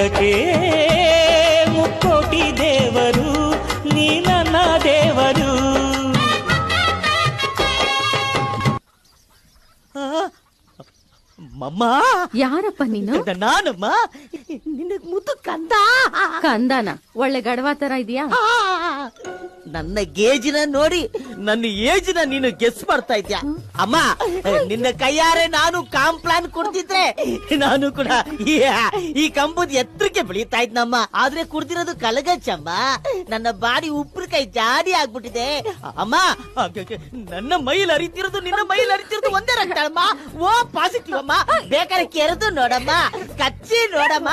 ಜಗಕ್ಕೆ ಮುಕ್ಕೋಟಿ ದೇವರು ನೀ ನನ್ನ ದೇವರು. ಮಮ್ಮ, ಯಾರಪ್ಪ ನೀನು? ನಾನಮ್ಮ, ನಿನಗ್ ಮುದ್ದು ಕಂದ. ಕಂದನ ಒಳ್ಳೆ ಗಡವಾ ತರ ಇದೆಯಾ? ನನ್ನ ಗೇಜಿನ ನೋಡಿ ನನ್ನ ಏಜಿನ ನೀನು ಗೆಸ್ ಮಾಡ್ತಾ ಇದ್ಯಾ? ಅಮ್ಮ, ನಿನ್ನ ಕೈಯಾರೆ ನಾನು ಕಾಂಪ್ಲಾನ್ ಕೊಡ್ತಿದ್ರೆ ನಾನು ಕೂಡ ಈ ಕಂಬದ ಎತ್ತರಕ್ಕೆ ಬೆಳೀತಾ ಇದ್ನಮ್ಮ. ಆದ್ರೆ ಕುಡ್ದಿರೋದು ಕಲಗಚ್ಚಮ್ಮ. ನನ್ನ ಬಾಡಿ ಉಪ್ಪಿನಕಾಯಿ ಜಾಡಿ ಆಗ್ಬಿಟ್ಟಿದೆ ಅಮ್ಮ. ನನ್ನ ಮೈಲ್ ಅರಿತಿರೋದು ನಿನ್ನ ಮೈಲ್ ಅರಿತಿರೋದು ಒಂದೇ ರಕ್ತ ಅಮ್ಮ. ಓ ಪಾಸಿಟಿವ್ ಅಮ್ಮ. ಬೇಕಾದ್ರೆ ಕೆರೆದು ನೋಡಮ್ಮ, ಕಚ್ಚಿ ನೋಡಮ್ಮ.